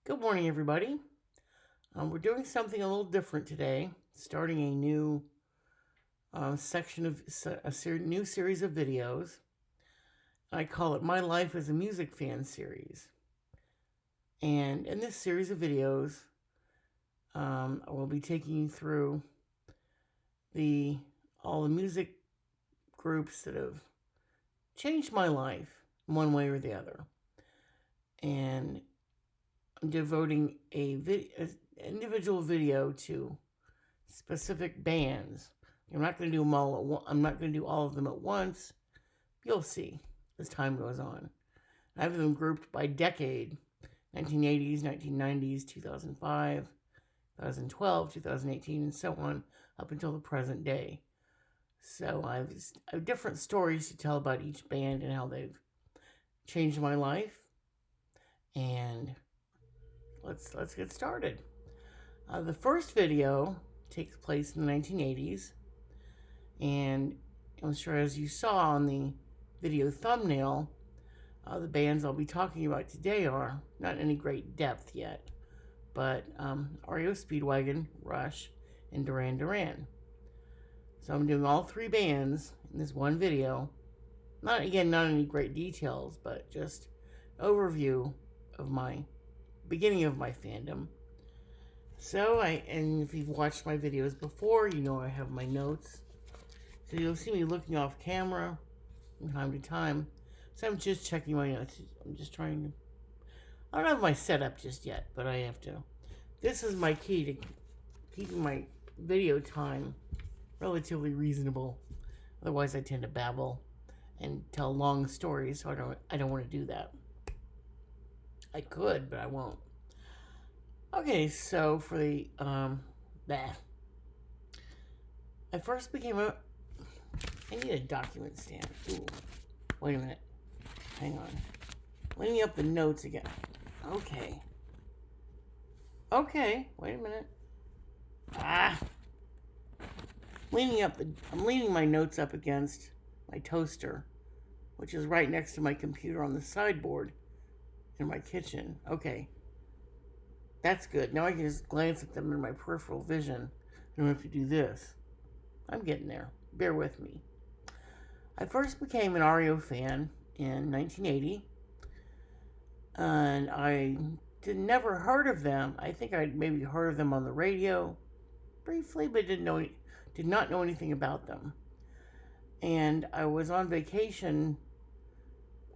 Good morning, everybody. We're doing something a little different today, starting a new section of new series of videos. I call it My Life as a Music Fan series. And in this series of videos, I will be taking you through all the music groups that have changed my life in one way or the other. And I'm devoting an individual video to specific bands. I'm not going to do them all. I'm not going to do all of them at once. You'll see as time goes on. I have them grouped by decade: 1980s, 1990s, 2005, 2012, 2018, and so on up until the present day. So I have different stories to tell about each band and how they've changed my life. And let's get started. The first video takes place in the 1980s, and I'm sure as you saw on the video thumbnail, the bands I'll be talking about today are not in any great depth yet, but REO, Speedwagon, Rush, and Duran. So I'm doing all three bands in this one video. Not any great details, but just overview of my beginning of my fandom. So and if you've watched my videos before, you know I have my notes. So you'll see me looking off camera from time to time. So I'm just checking my notes. I'm just trying to... I don't have my setup just yet, but I have to. This is my key to keeping my video time relatively reasonable. Otherwise I tend to babble and tell long stories, so I don't want to do that. I could, but I won't. Okay, so for the I first became a... I need a document stamp. Ooh, wait a minute. Hang on. Cleaning up the notes again. Okay. Wait a minute. I'm leaning my notes up against my toaster, which is right next to my computer on the sideboard in my kitchen. Okay. That's good. Now I can just glance at them in my peripheral vision. I don't have to do this. I'm getting there. Bear with me. I first became an REO fan in 1980, and I never heard of them. I think I'd maybe heard of them on the radio briefly, but did not know anything about them. And I was on vacation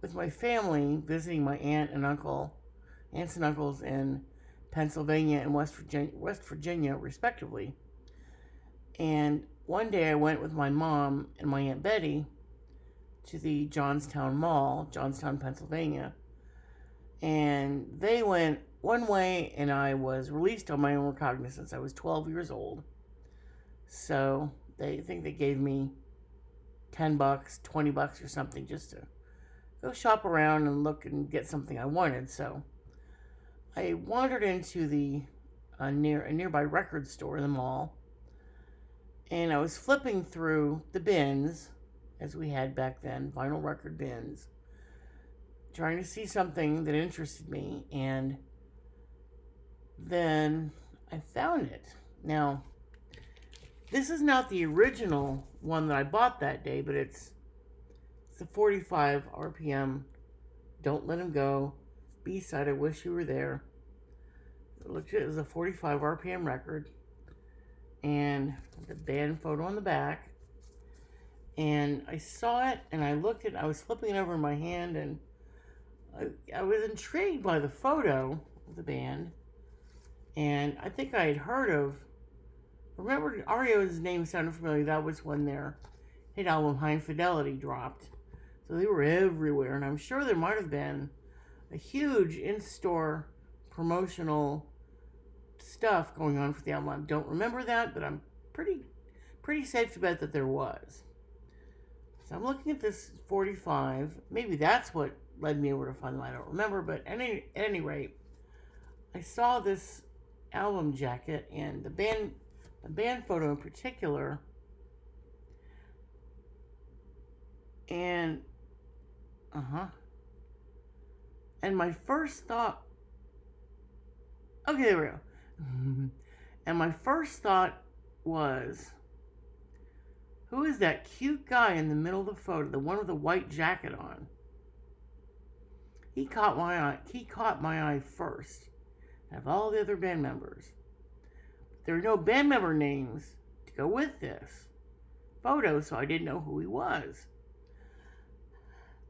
with my family, visiting my aunts and uncles in Pennsylvania and West Virginia, respectively. And one day I went with my mom and my Aunt Betty to the Johnstown Mall, Johnstown, Pennsylvania. And they went one way, and I was released on my own recognizance. I was 12 years old. So they gave me $10, $20 or something just to go shop around and look and get something I wanted. So I wandered into a nearby record store in the mall, and I was flipping through the bins, as we had back then, vinyl record bins, trying to see something that interested me, and then I found it. Now, this is not the original one that I bought that day, but it's the 45 RPM Don't Let Him Go B-side, I Wish You Were There. It was a 45 RPM record, and the band photo on the back. And I saw it, and I looked at it. I was flipping it over in my hand, and I was intrigued by the photo of the band. And I think I had heard of... Remember, REO's name sounded familiar. That was when their hit album High Fidelity dropped. So they were everywhere, and I'm sure there might have been a huge in-store promotional stuff going on for the album. I don't remember that, but I'm pretty safe to bet that there was. So I'm looking at this 45. Maybe that's what led me over to find them. I don't remember, but at any rate, I saw this album jacket and the band photo in particular, and and my first thought Okay, there we go. And my first thought was, who is that cute guy in the middle of the photo, the one with the white jacket on? He caught my eye. He caught my eye first, out of all the other band members. There are no band member names to go with this photo, so I didn't know who he was.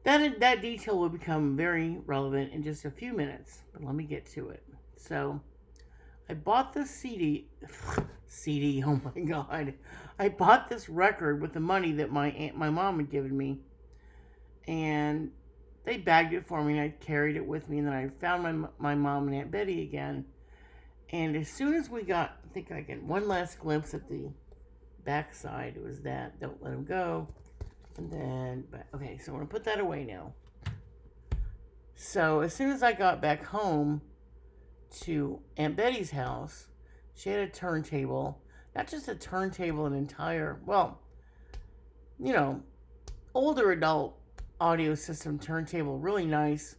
That detail will become very relevant in just a few minutes, but let me get to it. So, I bought this CD. Oh my God. I bought this record with the money that my mom had given me, and they bagged it for me, and I carried it with me, and then I found my mom and Aunt Betty again. And as soon as we got, I think I get one last glimpse at the backside, it was that, Don't Let Him Go. And then, okay, so I'm going to put that away now. So as soon as I got back home to Aunt Betty's house, she had a turntable. Not just a turntable, an entire, older adult audio system turntable. Really nice.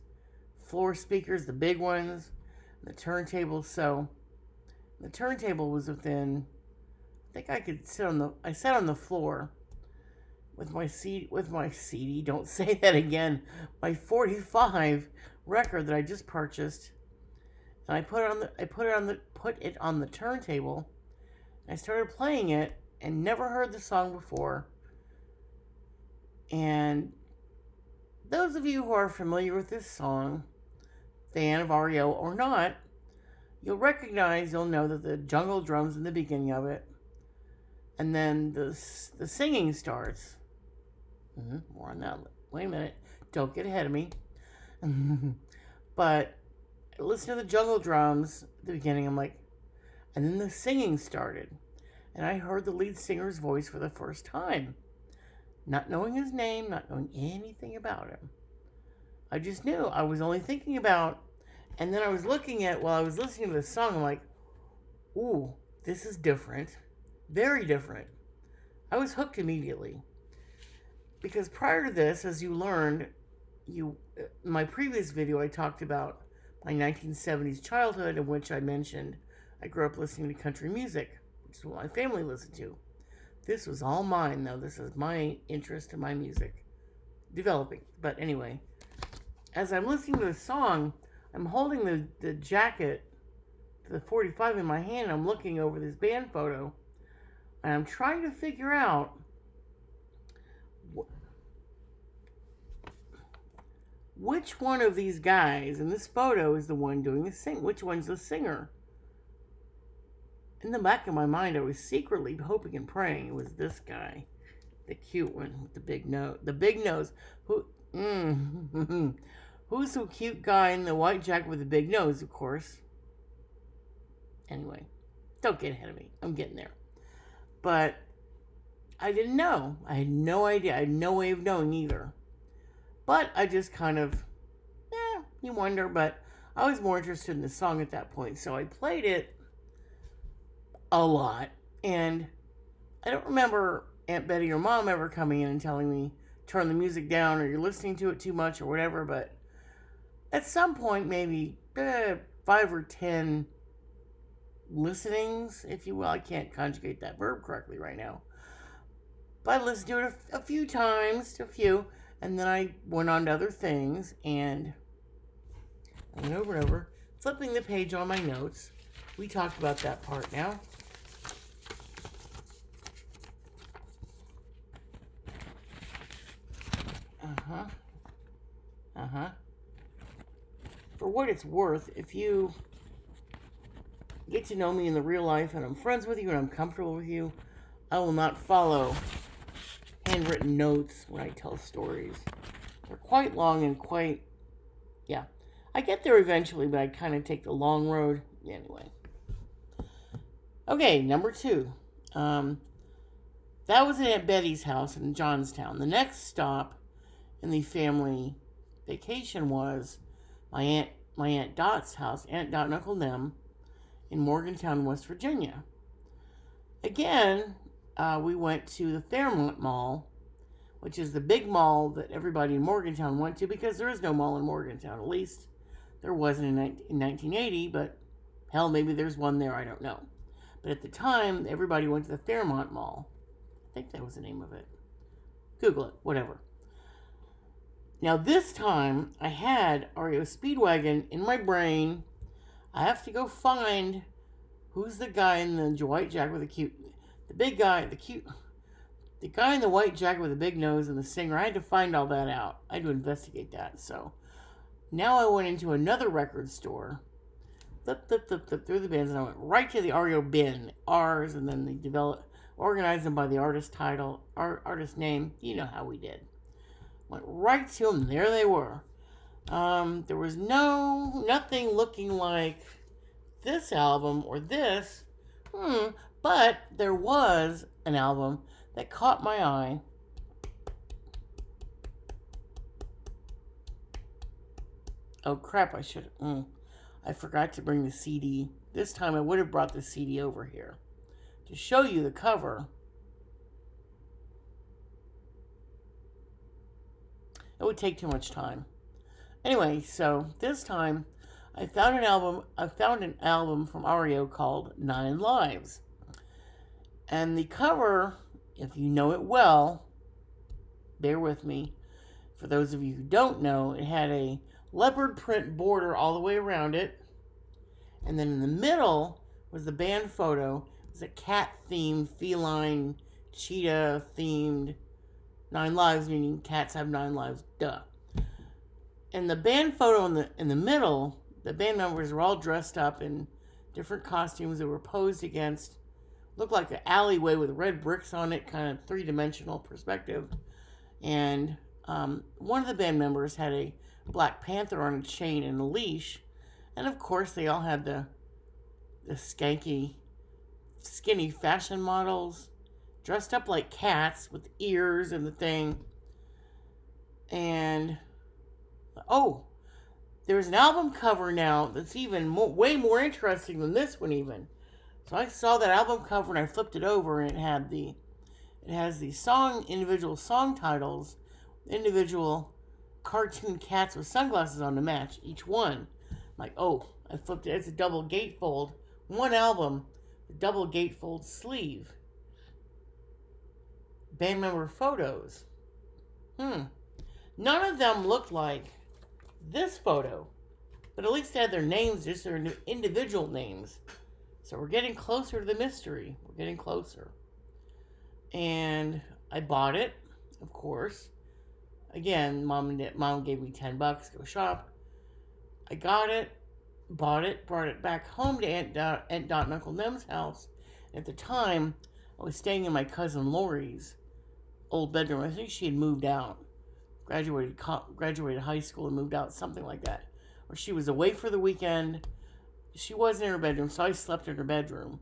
Floor speakers, the big ones. The turntable. So the turntable was within, I think I could I sat on the floor with my CD, don't say that again, my 45 record that I just purchased, and I put it on the turntable. I started playing it and never heard the song before. And those of you who are familiar with this song, fan of REO or not, you'll know that the jungle drums in the beginning of it, and then the singing starts. More on that. Wait a minute. Don't get ahead of me. But I listened to the jungle drums at the beginning. I'm like, and then the singing started. And I heard the lead singer's voice for the first time. Not knowing his name, not knowing anything about him. I just knew. I was only thinking about, and then I was looking at, while I was listening to the song, I'm like, ooh, this is different. Very different. I was hooked immediately. Because prior to this, as you learned, in my previous video, I talked about my 1970s childhood, in which I mentioned I grew up listening to country music, which is what my family listened to. This was all mine, though. This is my interest in my music developing. But anyway, as I'm listening to the song, I'm holding the jacket to the 45 in my hand. I'm looking over this band photo, and I'm trying to figure out which one of these guys in this photo is the one doing the sing. Which one's the singer? In the back of my mind, I was secretly hoping and praying it was this guy, the cute one with the big nose. The big nose. Who's the cute guy in the white jacket with the big nose? Of course. Anyway, don't get ahead of me. I'm getting there. But I didn't know. I had no idea. I had no way of knowing either. But I just kind of, you wonder. But I was more interested in the song at that point. So I played it a lot. And I don't remember Aunt Betty or Mom ever coming in and telling me, turn the music down, or you're listening to it too much, or whatever. But at some point, maybe 5 or 10 listenings, if you will. I can't conjugate that verb correctly right now. But I listened to it a few times, and then I went on to other things, and I went over and over, flipping the page on my notes. We talked about that part now. For what it's worth, if you get to know me in the real life, and I'm friends with you, and I'm comfortable with you, I will not follow handwritten notes when I tell stories. They're quite long and I get there eventually, but I kind of take the long road. Anyway. Okay, number 2. That was at Aunt Betty's house in Johnstown. The next stop in the family vacation was my Aunt Dot's house, Aunt Dot and Uncle Nem, in Morgantown, West Virginia. Again, we went to the Fairmont Mall, which is the big mall that everybody in Morgantown went to, because there is no mall in Morgantown. At least there wasn't in 1980, but Hell, maybe there's one there, I don't know. But at the time, everybody went to the Fairmont Mall. I think that was the name of it. Google it, whatever. Now this time, I had REO Speedwagon in my brain. I have to go find who's the guy in the white jacket with the guy in the white jacket with the big nose and the singer. I had to find all that out. I had to investigate that. So now I went into another record store, flip through the bins, and I went right to the REO bin, R's, and then they organized them by the artist title, artist name. You know how we did. Went right to them. There they were. There was nothing looking like this album or this. But there was an album that caught my eye. Oh crap, I forgot to bring the CD. This time I would have brought the CD over here to show you the cover. It would take too much time. Anyway, so this time I found an album from REO called 9 Lives. And the cover, if you know it well, bear with me. For those of you who don't know, it had a leopard print border all the way around it. And then in the middle was the band photo. It was a cat-themed, feline, cheetah-themed 9 lives, meaning cats have 9 lives, duh. And the band photo in the middle, the band members were all dressed up in different costumes that were posed against, looked like an alleyway with red bricks on it, kind of three-dimensional perspective. And one of the band members had a Black Panther on a chain and a leash. And of course, they all had the skanky, skinny fashion models, dressed up like cats with ears and the thing. And there's an album cover now that's even way more interesting than this one even. So I saw that album cover and I flipped it over, and it has the individual song titles, individual cartoon cats with sunglasses on to match each one. I'm like, I flipped it. It's a double gatefold. One album, double gatefold sleeve. Band member photos. None of them looked like this photo, but at least they had their names, just their individual names. So we're getting closer to the mystery. We're getting closer. And I bought it, of course. Again, mom gave me $10, go shop. I got it, bought it, brought it back home to Aunt Dot and Uncle Nem's house. At the time, I was staying in my cousin Lori's old bedroom. I think she had moved out, graduated high school and moved out, something like that. Or she was away for the weekend. She wasn't in her bedroom, so I slept in her bedroom.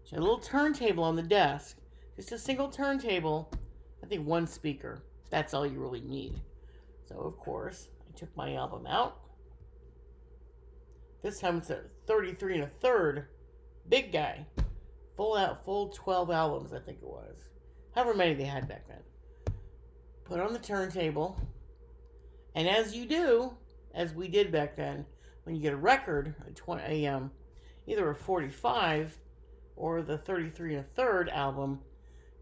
She had a little turntable on the desk, just a single turntable. I think one speaker. That's all you really need. So of course, I took my album out. This time it's a 33 1/3, big guy, full 12 albums, I think it was, however many they had back then. Put it on the turntable, and as we did back then, when you get a record, either a 45 or the 33 1/3 album,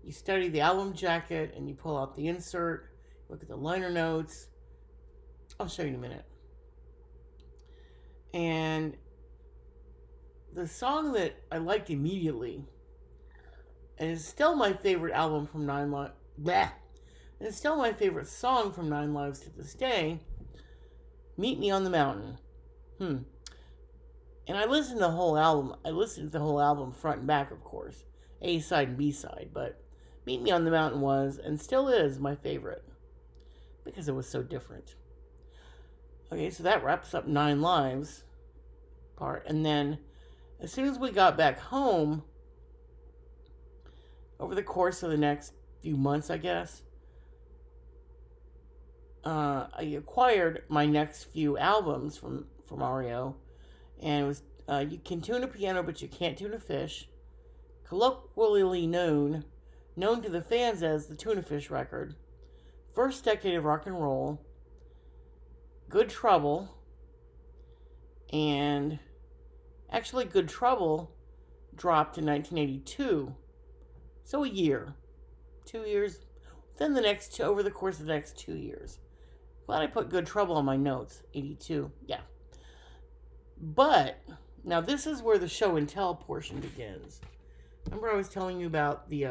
you study the album jacket and you pull out the insert, look at the liner notes. I'll show you in a minute. And the song that I liked immediately, and it's still my favorite album from 9 Lives, and it's still my favorite song from 9 Lives to this day, Meet Me on the Mountain. And I listened to the whole album. I listened to the whole album front and back, of course. A side and B side. But Meet Me on the Mountain was, and still is, my favorite. Because it was so different. Okay, so that wraps up 9 Lives part. And then, as soon as we got back home, over the course of the next few months, I guess, I acquired my next few albums from REO. And it was, You Can Tune a Piano, But You Can't Tune a Fish. Colloquially known to the fans as the Tuna Fish record. First Decade of Rock and Roll. Good Trouble. And Actually, Good Trouble dropped in 1982. So a year. 2 years. Then over the course of the next 2 years. Glad I put Good Trouble on my notes. 82. Yeah. But, now this is where the show and tell portion begins. Remember I was telling you about the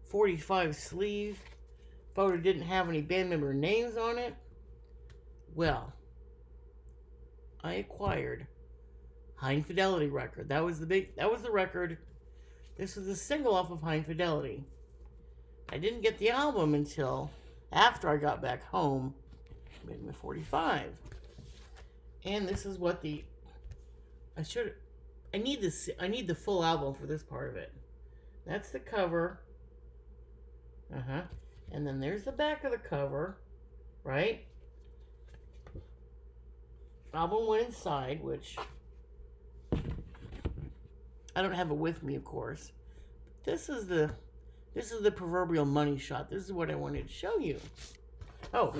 45 sleeve? Photo didn't have any band member names on it. Well, I acquired High Infidelity record. That was the record. This was a single off of High Infidelity. I didn't get the album until after I got back home, making the 45. And this is what I need the full album for this part of it. That's the cover. And then there's the back of the cover, right? Album went inside, which I don't have it with me, of course. This is the proverbial money shot. This is what I wanted to show you. Oh,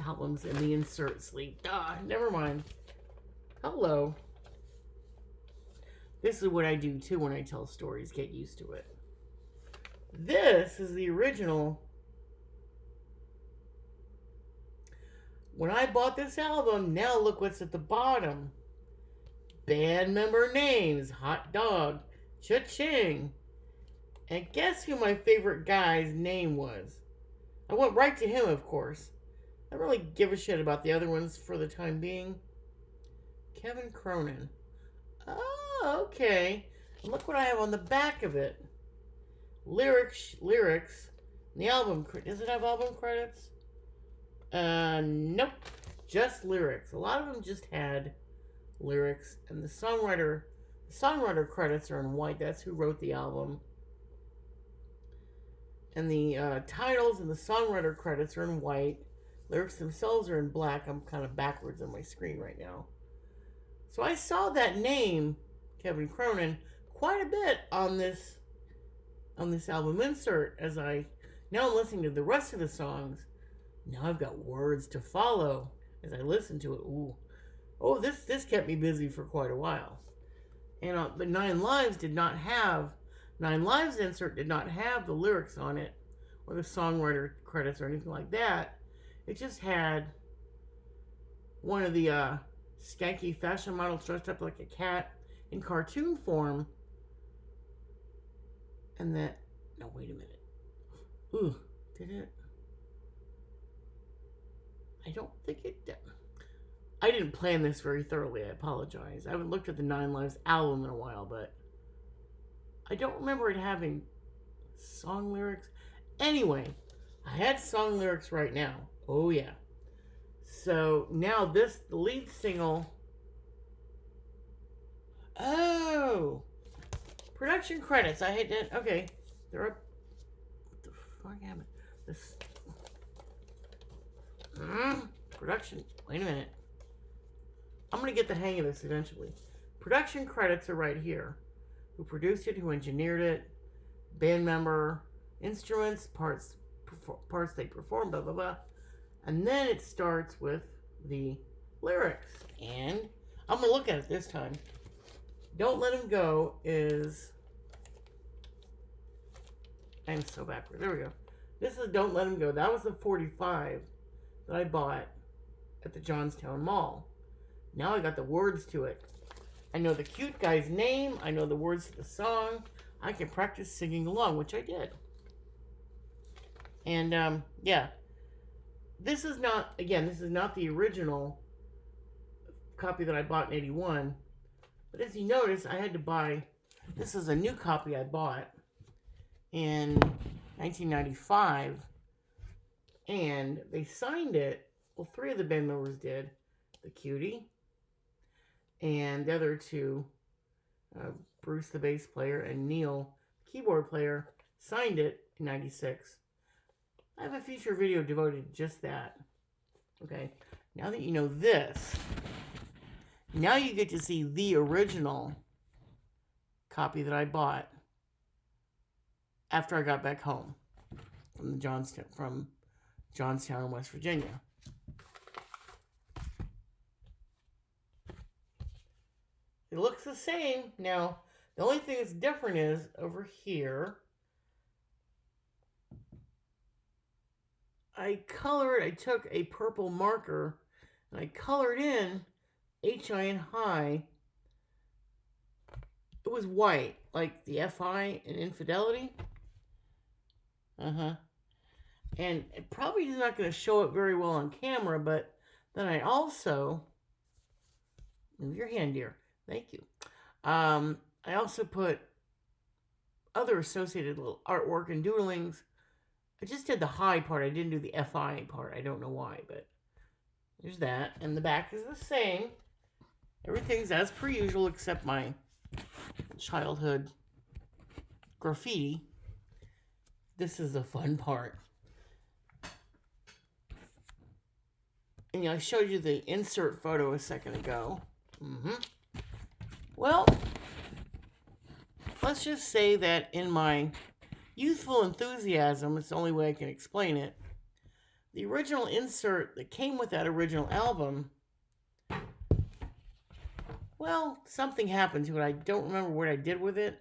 albums in the insert sleeve. Never mind. Hello. This is what I do too when I tell stories. Get used to it. This is the original. When I bought this album, now look what's at the bottom. Band member names, Hot Dog, Cha-Ching. And guess who my favorite guy's name was? I went right to him, of course. I don't really give a shit about the other ones for the time being. Kevin Cronin. Oh, okay. And look what I have on the back of it. Lyrics. The album, does it have album credits? Nope. Just lyrics. A lot of them just had lyrics. And the songwriter credits are in white. That's who wrote the album. And the titles and the songwriter credits are in white. Lyrics themselves are in black. I'm kind of backwards on my screen right now. So I saw that name, Kevin Cronin, quite a bit on this album insert. Now I'm listening to the rest of the songs. Now I've got words to follow as I listen to it. Ooh, oh, this kept me busy for quite a while. And the Nine Lives insert did not have the lyrics on it or the songwriter credits or anything like that. It just had one of the skanky fashion models dressed up like a cat in cartoon form. And that... No, wait a minute. Ooh, did it? I don't think it did. I didn't plan this very thoroughly. I apologize. I haven't looked at the Nine Lives album in a while, but I don't remember it having song lyrics. Anyway, I had song lyrics right now. Oh, yeah. So, now the lead single... Oh! Production credits. I had that. Okay. They're up. What the fuck happened? This... Production. Wait a minute. I'm going to get the hang of this eventually. Production credits are right here. Who produced it, who engineered it, band member, instruments, parts they performed, blah, blah, blah. And then it starts with the lyrics. And I'm going to look at it this time. Don't Let Him Go is... I'm so backward. There we go. This is Don't Let Him Go. That was the 45 that I bought at the Johnstown Mall. Now I got the words to it. I know the cute guy's name. I know the words to the song. I can practice singing along, which I did. And, yeah. This is not the original copy that I bought in 81. But as you notice, I had to buy... This is a new copy I bought in 1995. And they signed it. Well, 3 of the band members did. The Cutie. And the other 2, Bruce, the bass player, and Neil, keyboard player, signed it in 96. I have a future video devoted to just that. Okay, now that you know this, now you get to see the original copy that I bought after I got back home from Johnstown, West Virginia. it looks the same. Now, the only thing that's different is over here, I took a purple marker and I colored in HI and high. It was white, like the FI and infidelity. And it probably is not going to show it very well on camera, but then I also, move your hand, dear. Thank you. I also put other associated little artwork and doodlings. I just did the high part. I didn't do the FI part. I don't know why, but there's that. And the back is the same. Everything's as per usual except my childhood graffiti. This is the fun part. And I showed you the insert photo a second ago. Well, let's just say that in my youthful enthusiasm, it's the only way I can explain it, the original insert that came with that original album, well, something happened to it. I don't remember what I did with it.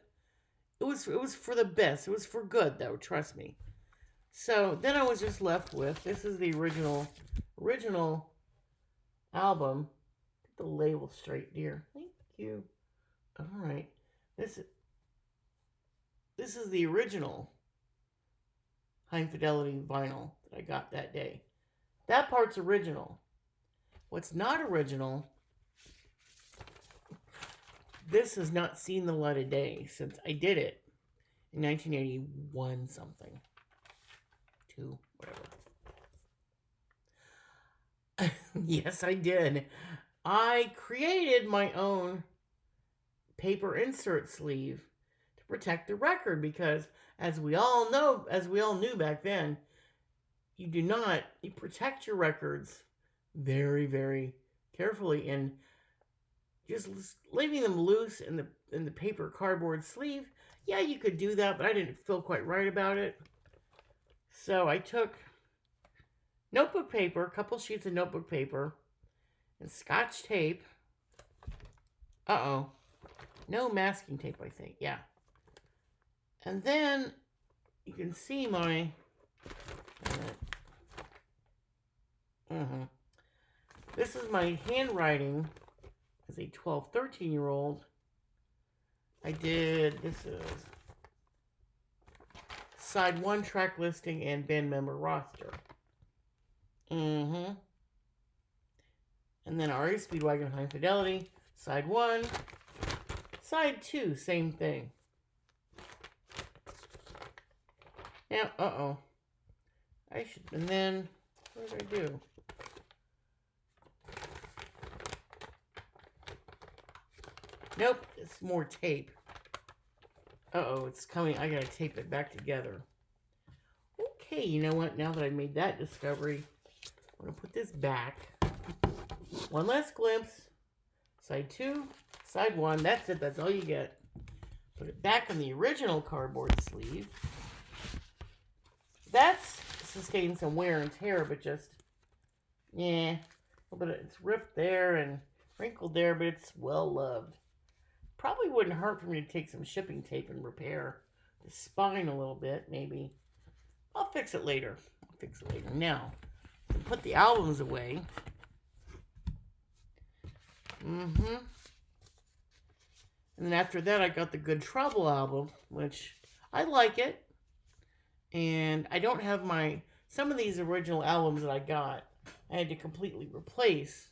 It was for the best. It was for good, though, trust me. So then I was just left with, this is the original album. Get the label straight, dear. Thank you. All right. This is the original high fidelity vinyl that I got that day. That part's original. What's not original, this has not seen the light of day since I did it in 1981 something. 2, whatever. Yes, I did. I created my own paper insert sleeve to protect the record because, as we all knew back then, you protect your records very, very carefully, and just leaving them loose in the paper cardboard sleeve, yeah, you could do that, but I didn't feel quite right about it. So I took notebook paper, a couple sheets of notebook paper, and Scotch tape. No masking tape, I think. Yeah. And then you can see my this is my handwriting as a 12, 13-year-old. This is side 1 track listing and band member roster. And then REO Speedwagon High Fidelity, side 1. Side 2, same thing. Now, and then, what did I do? Nope, it's more tape. It's coming. I gotta tape it back together. Okay, you know what? Now that I made that discovery, I'm gonna put this back. One last glimpse. Side 2, side 1. That's it. That's all you get. Put it back in the original cardboard sleeve. That's sustained some wear and tear, but just, yeah. But it's ripped there and wrinkled there, but it's well loved. Probably wouldn't hurt for me to take some shipping tape and repair the spine a little bit, maybe. I'll fix it later. Now, to put the albums away. And then after that, I got the Good Trouble album, which I like it. And I don't have some of these original albums that I got, I had to completely replace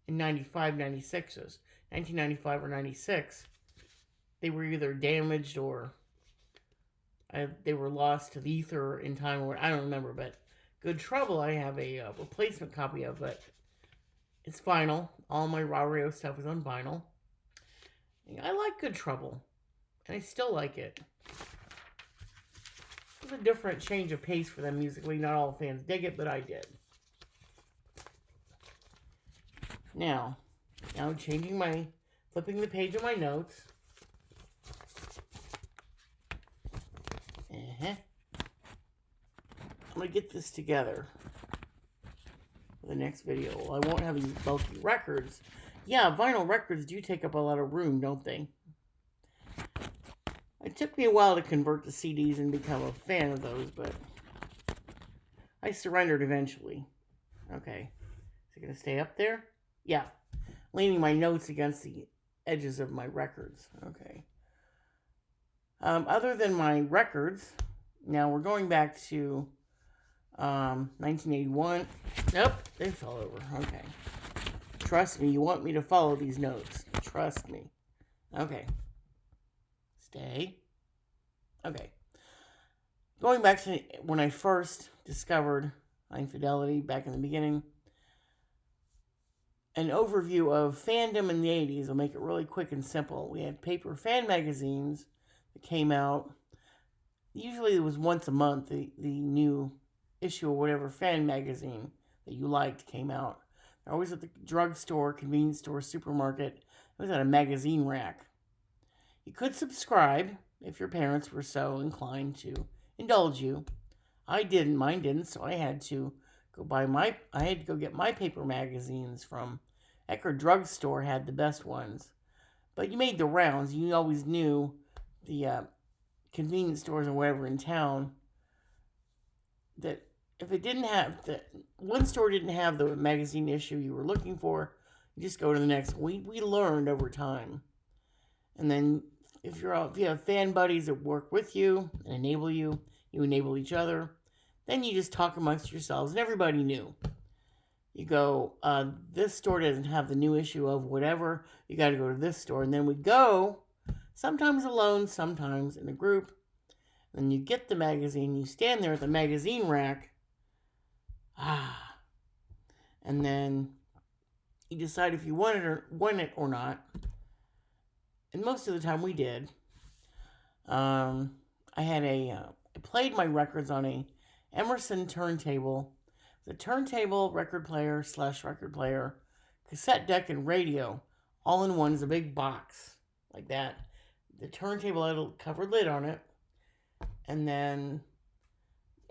in 95, 96's. 1995 or 96. They were either damaged or they were lost to the ether in time, or I don't remember. But Good Trouble, I have a replacement copy of, but it's vinyl. All my REO stuff is on vinyl. I like Good Trouble, and I still like it. It's a different change of pace for them musically. Not all fans dig it, but I did. Now I'm flipping the page of my notes. I'm going to get this together for the next video. Well, I won't have these bulky records Yeah, vinyl records do take up a lot of room, don't they? It took me a while to convert to CDs and become a fan of those, but I surrendered eventually. Okay. Is it going to stay up there? Yeah. Leaning my notes against the edges of my records. Okay. Other than my records, now we're going back to 1981. Nope, they fell over. Okay. Trust me, you want me to follow these notes. Trust me. Okay. Stay. Okay. Going back to when I first discovered infidelity back in the beginning, an overview of fandom in the 80s. I'll make it really quick and simple. We had paper fan magazines that came out. Usually it was once a month, the new issue or whatever fan magazine that you liked came out. They're always at the drugstore, convenience store, supermarket. It was at a magazine rack. You could subscribe if your parents were so inclined to indulge you. I didn't, mine didn't, so I had to go get my paper magazines from Eckerd Drugstore. Had the best ones, but you made the rounds. You always knew the convenience stores or whatever in town that if it didn't have the one store didn't have the magazine issue you were looking for, you just go to the next. We learned over time, and then if you have fan buddies that work with you and enable you, you enable each other. Then you just talk amongst yourselves, and everybody knew. You go, this store doesn't have the new issue of whatever. You got to go to this store, and then we go, sometimes alone, sometimes in a group. And you get the magazine. You stand there at the magazine rack, and then you decide if you want it or not. And most of the time, we did. I played my records on a Emerson turntable. The turntable, record player / record player, cassette deck, and radio all in one is a big box like that. The turntable had a covered lid on it. And then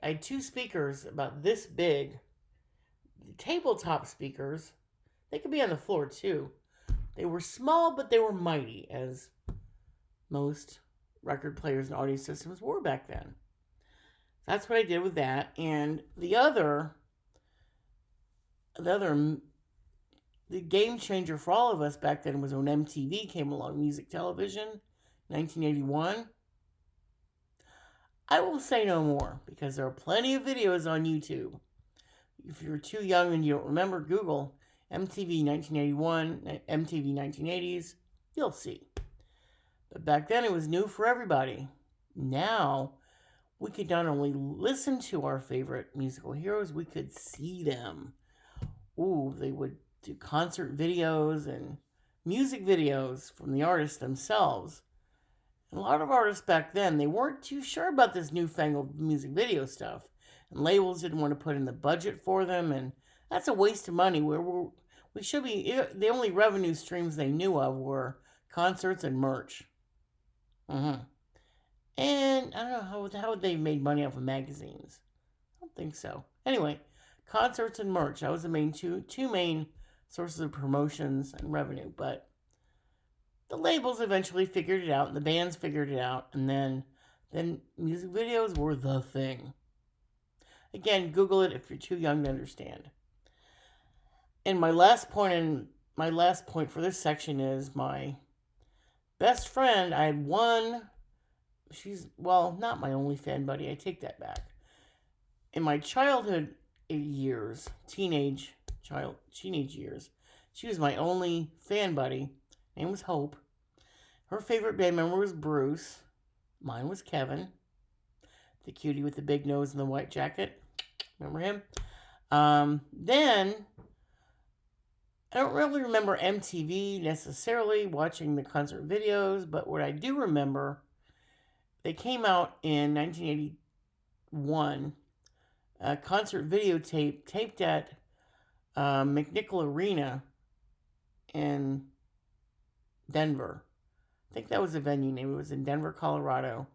I had 2 speakers about this big. The tabletop speakers, they could be on the floor too. They were small, but they were mighty, as most record players and audio systems were back then. That's what I did with that. And the game changer for all of us back then was when MTV came along, music television, 1981. I will say no more because there are plenty of videos on YouTube. If you're too young and you don't remember, Google MTV 1981, MTV 1980s, you'll see. But back then it was new for everybody. Now we could not only listen to our favorite musical heroes, we could see them. Ooh, they would do concert videos and music videos from the artists themselves. And a lot of artists back then, they weren't too sure about this newfangled music video stuff. And labels didn't want to put in the budget for them, and that's a waste of money. We should be, the only revenue streams they knew of were concerts and merch. And I don't know how they made money off of magazines. I don't think so. Anyway, concerts and merch. That was the main two main sources of promotions and revenue. But the labels eventually figured it out, and the bands figured it out, and then music videos were the thing. Again, Google it if you're too young to understand. And my last point for this section is my best friend. I had one. She's, well, not my only fan buddy. I take that back. In my childhood years, teenage years, she was my only fan buddy. Her name was Hope. Her favorite band member was Bruce. Mine was Kevin, the cutie with the big nose and the white jacket. Remember him? Then, I don't really remember MTV necessarily, watching the concert videos, but what I do remember, they came out in 1981, a concert videotape taped at McNichol Arena in Denver. I think that was the venue name. It was in Denver, Colorado.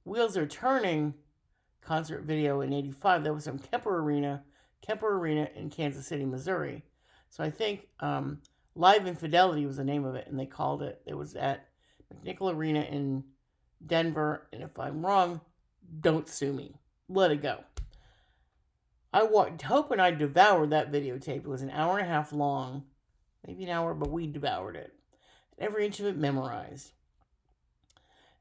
Wheels Are Turning concert video in 85. That was from Kemper Arena in Kansas City, Missouri. So I think Live Infidelity was the name of it, and they called it. It was at McNichol Arena in Denver, and if I'm wrong, don't sue me. Let it go. Hope and I devoured that videotape. It was an hour and a half long, maybe an hour, but we devoured it. Every inch of it memorized.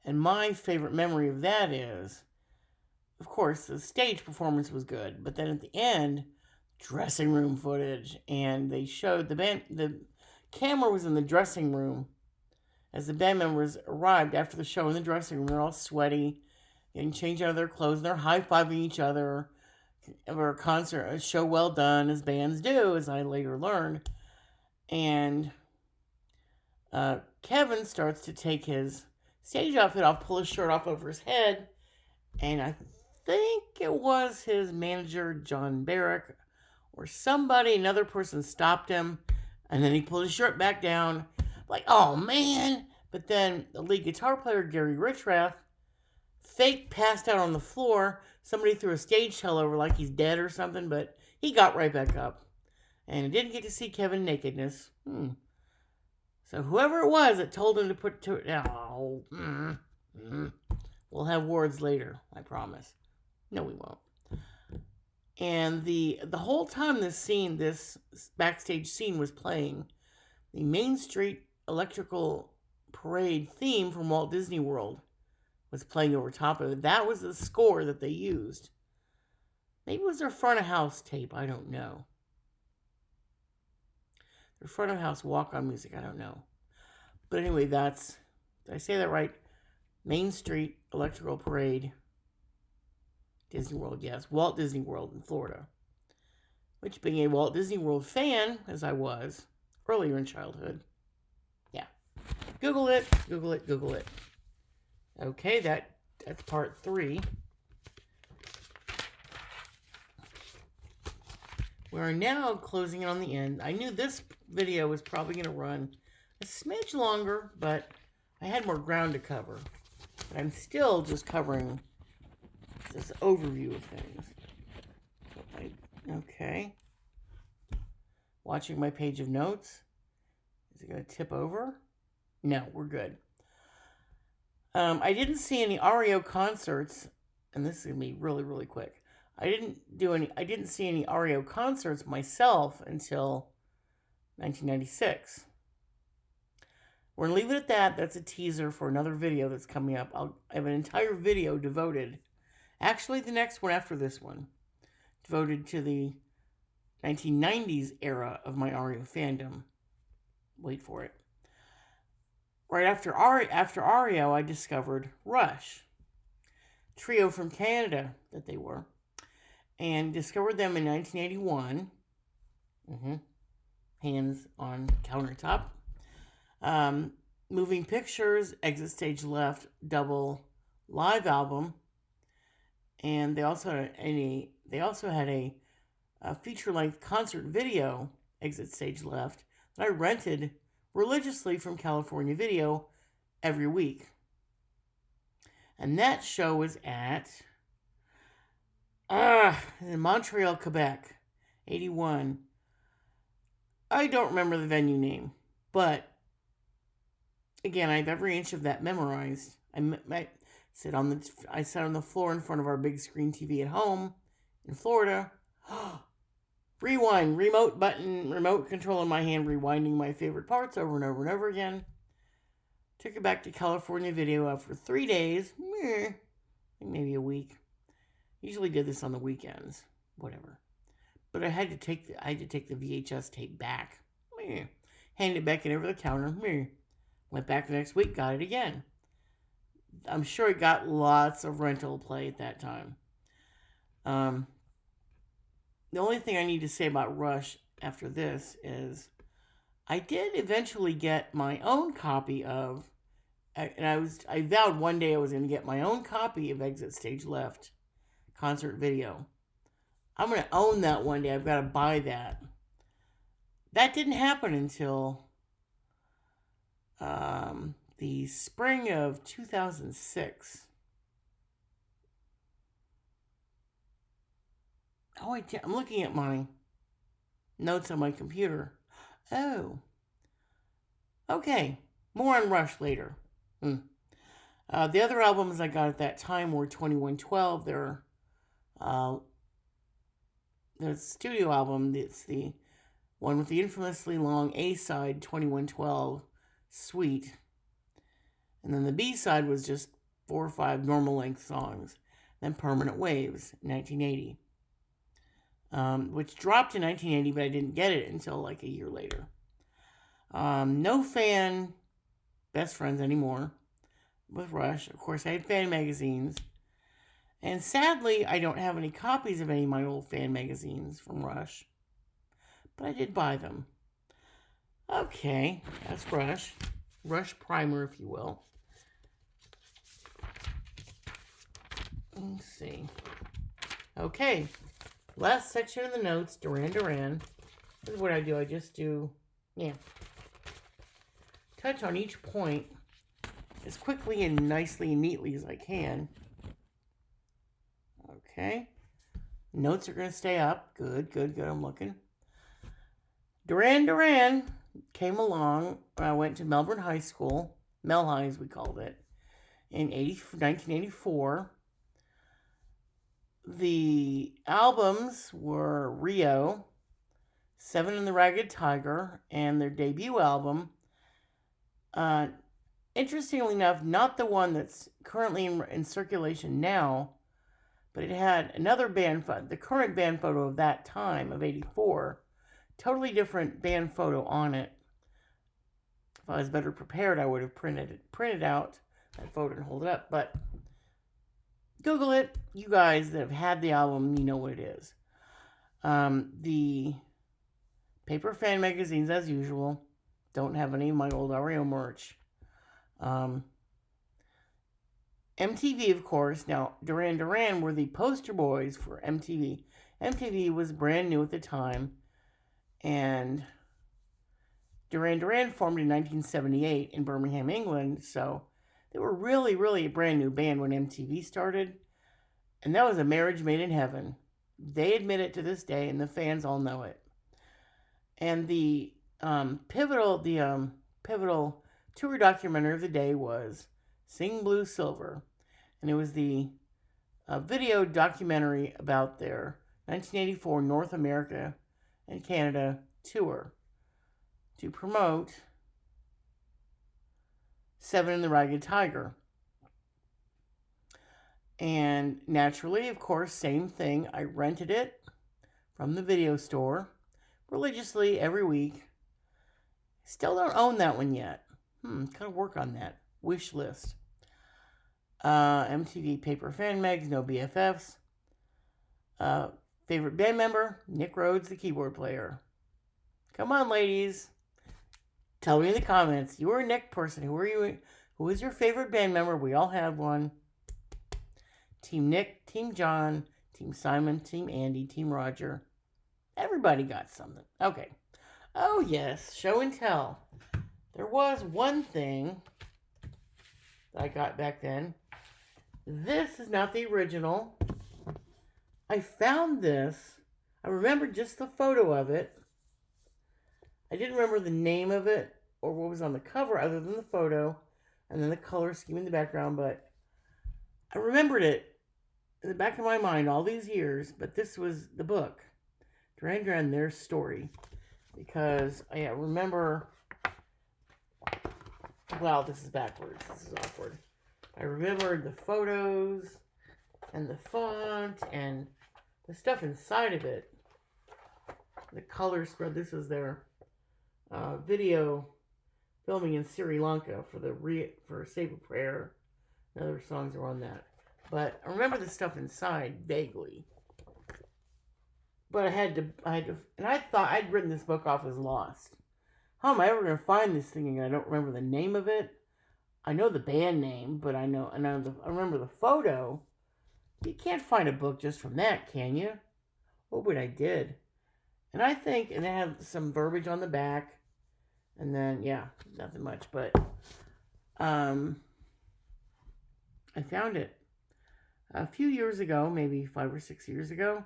And my favorite memory of that is, of course, the stage performance was good, but then at the end, dressing room footage, and they showed the camera was in the dressing room as the band members arrived after the show in the dressing room. They're all sweaty, getting changed out of their clothes, and they're high-fiving each other for a show well done, as bands do, as I later learned. And Kevin starts to take his stage outfit off, pull his shirt off over his head, and I think it was his manager, John Barrick, or somebody, another person stopped him, and then he pulled his shirt back down, like, oh man. But then the lead guitar player, Gary Richrath, fake passed out on the floor. Somebody threw a stage towel over like he's dead or something, but he got right back up. And didn't get to see Kevin nakedness. So whoever it was that told him to put to it, we'll have words later, I promise. No, we won't. And the whole time this backstage scene was playing, the Main Street Electrical Parade theme from Walt Disney World was playing over top of it. That was the score that they used. Maybe it was their front of house tape, I don't know. Their front of house walk-on music, I don't know. But anyway, did I say that right? Main Street Electrical Parade, Disney World, yes. Walt Disney World in Florida. Which, being a Walt Disney World fan, as I was earlier in childhood. Yeah. Google it. Okay, that's part 3. We are now closing in on the end. I knew this video was probably going to run a smidge longer, but I had more ground to cover. But I'm still just covering this overview of things. Okay. Watching my page of notes. Is it going to tip over? No, we're good. I didn't see any REO concerts, and this is going to be really, really quick. I didn't see any REO concerts myself until 1996. We're going to leave it at that. That's a teaser for another video that's coming up. I have an entire video devoted, actually the next one after this one, devoted to the 1990s era of my REO fandom. Wait for it. Right after REO, I discovered Rush, trio from Canada that they were, and discovered them in 1981. Hands on countertop. Moving Pictures, Exit Stage Left double live album, and they also had a feature-length concert video, Exit Stage Left, that I rented religiously from California Video every week. And that show was at in Montreal, Quebec, 81. I don't remember the venue name, but again, I have every inch of that memorized. I sat on the floor in front of our big screen TV at home in Florida. Rewind, remote control in my hand, rewinding my favorite parts over and over and over again. Took it back to California Video after 3 days, maybe a week. Usually did this on the weekends, whatever. But I had to take the VHS tape back. Handed it back in over the counter. Went back the next week, got it again. I'm sure it got lots of rental play at that time. The only thing I need to say about Rush after this is I did eventually get my own copy of, and I vowed one day I was going to get my own copy of Exit Stage Left concert video. I'm going to own that one day. I've got to buy that. That didn't happen until the spring of 2006. I'm looking at my notes on my computer. Oh, Okay, more on Rush later. The other albums I got at that time were 2112. Uh, their studio album. It's the one with the infamously long A side, 2112 Sweet. And then the B side was just 4 or 5 normal length songs. Then Permanent Waves, 1980. Which dropped in 1980, but I didn't get it until like a year later. No fan best friends anymore with Rush. Of course, I had fan magazines. And sadly, I don't have any copies of any of my old fan magazines from Rush. But I did buy them. Okay, that's Rush. Rush primer, if you will. Let's see. Okay, last section of the notes, Duran Duran. This is what I do. I just do, touch on each point as quickly and nicely and neatly as I can. Okay. Notes are going to stay up. Good. I'm looking. Duran Duran came along. I went to Melbourne High School, Mel High as we called it, in 1984. The albums were REO, Seven and the Ragged Tiger, and their debut album. Interestingly enough, not the one that's currently in circulation now, but it had another band photo, the current band photo of that time, of 84. Totally different band photo on it. If I was better prepared, I would have printed out that photo and hold it up. But Google it. You guys that have had the album, you know what it is. The paper fan magazines, as usual, don't have any of my old REO merch. MTV, of course. Now, Duran Duran were the poster boys for MTV. MTV was brand new at the time, and Duran Duran formed in 1978 in Birmingham, England, so they were really, really a brand new band when MTV started, and that was a marriage made in heaven. They admit it to this day, and the fans all know it. And the pivotal tour documentary of the day was Sing Blue Silver, and it was the video documentary about their 1984 North America and Canada tour to promote Seven and the Ragged Tiger. And naturally, of course, same thing. I rented it from the video store religiously every week. Still don't own that one yet. Gotta work on that. Wish list. MTV paper fan mags, no BFFs. Favorite band member? Nick Rhodes, the keyboard player. Come on, ladies. Tell me in the comments. You are a Nick person. Who are you? Who is your favorite band member? We all have one. Team Nick, Team John, Team Simon, Team Andy, Team Roger. Everybody got something. Okay. Oh, yes. Show and tell. There was one thing that I got back then. This is not the original. I found this. I remember just the photo of it. I didn't remember the name of it or what was on the cover other than the photo and then the color scheme in the background, but I remembered it in the back of my mind all these years, but this was the book, Duran Duran, Their Story, because I remember, well, this is backwards, this is awkward. I remembered the photos and the font and the stuff inside of it, the color spread. This is their video filming in Sri Lanka for Save a Prayer and other songs are on that. But I remember the stuff inside vaguely. But I had to, and I thought I'd written this book off as lost. How am I ever going to find this thing again? I don't remember the name of it. I know the band name, but I remember the photo. You can't find a book just from that, can you? Oh, but I did. And I think, and it had some verbiage on the back. And then, yeah, nothing much. But I found it a few years ago, maybe 5 or 6 years ago.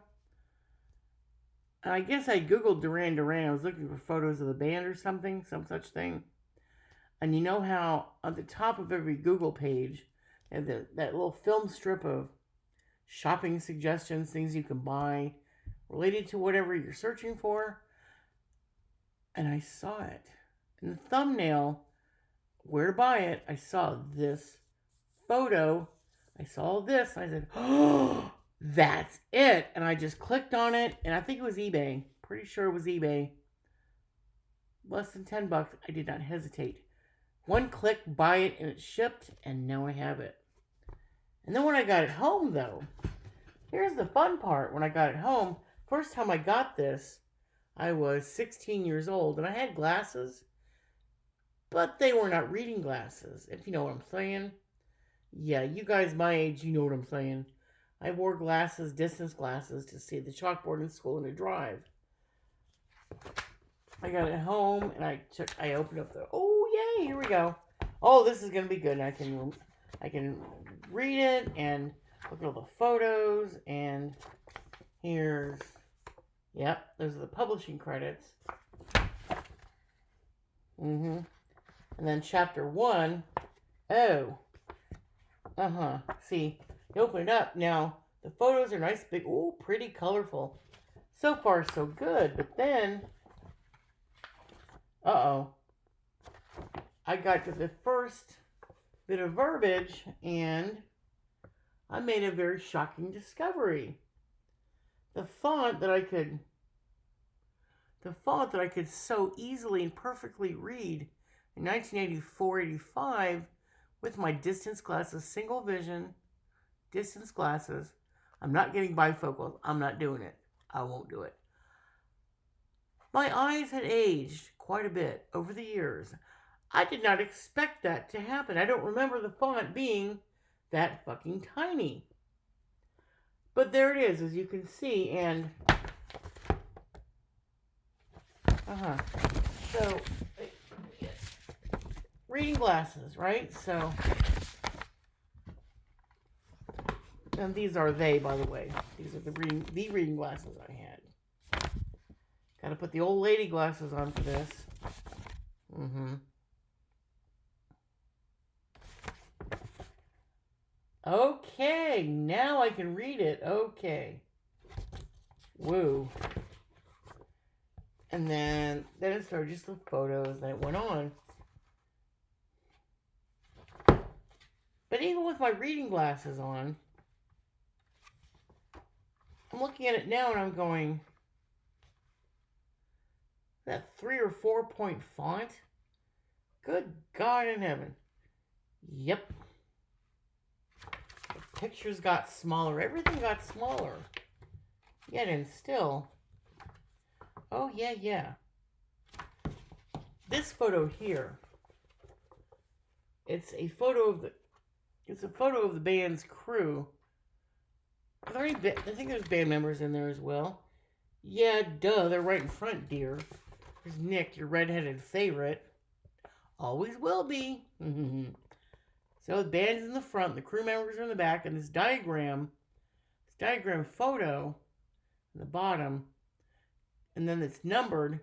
And I guess I Googled Duran Duran. I was looking for photos of the band or something, some such thing. And you know how on the top of every Google page, they have that little film strip of shopping suggestions, things you can buy related to whatever you're searching for. And I saw it. In the thumbnail, where to buy it, I saw this photo. I saw this. And I said, oh, that's it. And I just clicked on it. And I think it was eBay. Pretty sure it was eBay. Less than $10. I did not hesitate. One click, buy it, and it shipped. And now I have it. And then when I got it home, though, here's the fun part. When I got it home, first time I got this, I was 16 years old, and I had glasses, but they were not reading glasses, if you know what I'm saying. Yeah, you guys my age, you know what I'm saying. I wore glasses, distance glasses, to see the chalkboard in school and to drive. I got it home, and I opened up oh yay, here we go. Oh, this is gonna be good. I can read it and look at all the photos, and here's, yep, those are the publishing credits. And then chapter 1, oh, see, you open it up, now the photos are nice, big, ooh, pretty colorful. So far, so good, but then, I got to the first bit of verbiage, and I made a very shocking discovery. The font that I could so easily and perfectly read in 1984-85 with my distance glasses, single vision distance glasses. I'm not getting bifocals. I'm not doing it. I won't do it. My eyes had aged quite a bit over the years. I did not expect that to happen. I don't remember the font being that fucking tiny. But there it is, as you can see, and so reading glasses, right? So, and these are they, by the way. These are the reading glasses I had. Got to put the old lady glasses on for this. Okay, now I can read it. Okay. Woo. And then it started just the photos, then it went on. But even with my reading glasses on, I'm looking at it now and I'm going, that 3 or 4 point font? Good God in heaven. Yep. The pictures got smaller. Everything got smaller. Yet and still. Oh, yeah. This photo here. It's a photo of the band's crew. Are there any I think there's band members in there as well. Yeah, duh, they're right in front, dear. There's Nick, your redheaded favorite. Always will be. So the band's in the front, the crew members are in the back, and this diagram photo in the bottom, and then it's numbered,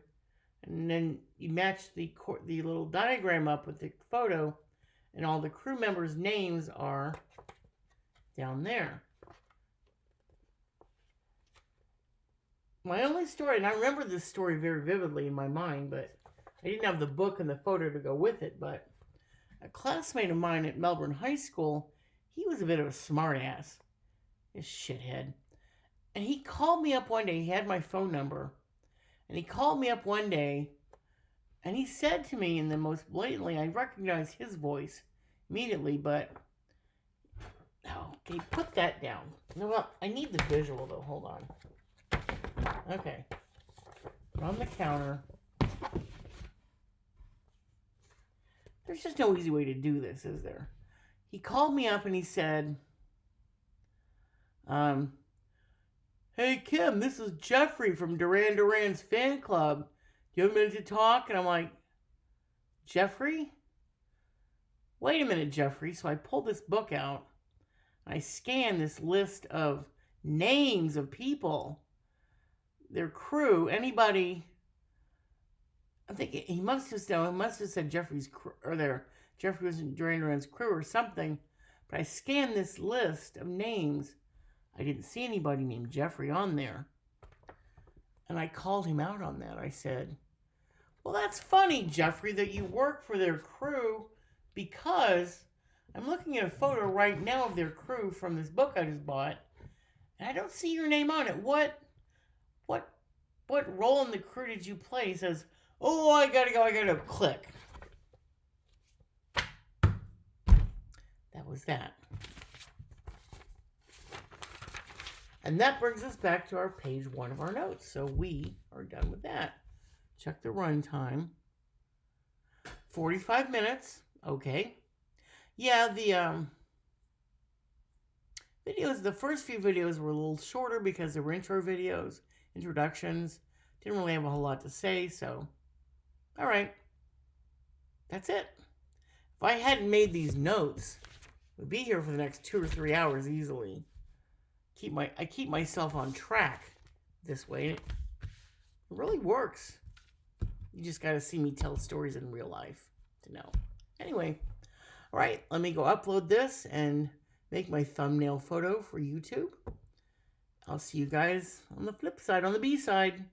and then you match the little diagram up with the photo, and all the crew members' names are down there. My only story, and I remember this story very vividly in my mind, but I didn't have the book and the photo to go with it, but a classmate of mine at Melbourne High School, he was a bit of a smartass. This shithead. And he called me up one day, he had my phone number, and he called me up one day, and he said to me, in the most blatantly, I recognized his voice immediately, but, okay, put that down. Well, I need the visual though, hold on. Okay. Put on the counter. There's just no easy way to do this, is there? He called me up and he said, hey, Kim, this is Jeffrey from Duran's fan club. Do you have a minute to talk? And I'm like, Jeffrey? Wait a minute, Jeffrey. So I pulled this book out. I scanned this list of names of people, their crew, anybody I think he must have said Jeffrey's crew, or there Jeffrey was in Duran's crew or something. But I scanned this list of names. I didn't see anybody named Jeffrey on there. And I called him out on that. I said, well, that's funny, Jeffrey, that you work for their crew, because I'm looking at a photo right now of their crew from this book I just bought, and I don't see your name on it. What role in the crew did you play? He says, oh, I gotta go, click. That was that. And that brings us back to our page 1 of our notes. So we are done with that. Check the run time. 45 minutes. Okay. Yeah, the videos, the first few videos were a little shorter because they were intro videos, introductions. Didn't really have a whole lot to say, so all right. That's it. If I hadn't made these notes, we'd be here for the next 2 or 3 hours easily. I keep myself on track this way. It really works. You just got to see me tell stories in real life to know. Anyway, all right, let me go upload this and make my thumbnail photo for YouTube. I'll see you guys on the flip side, on the B side.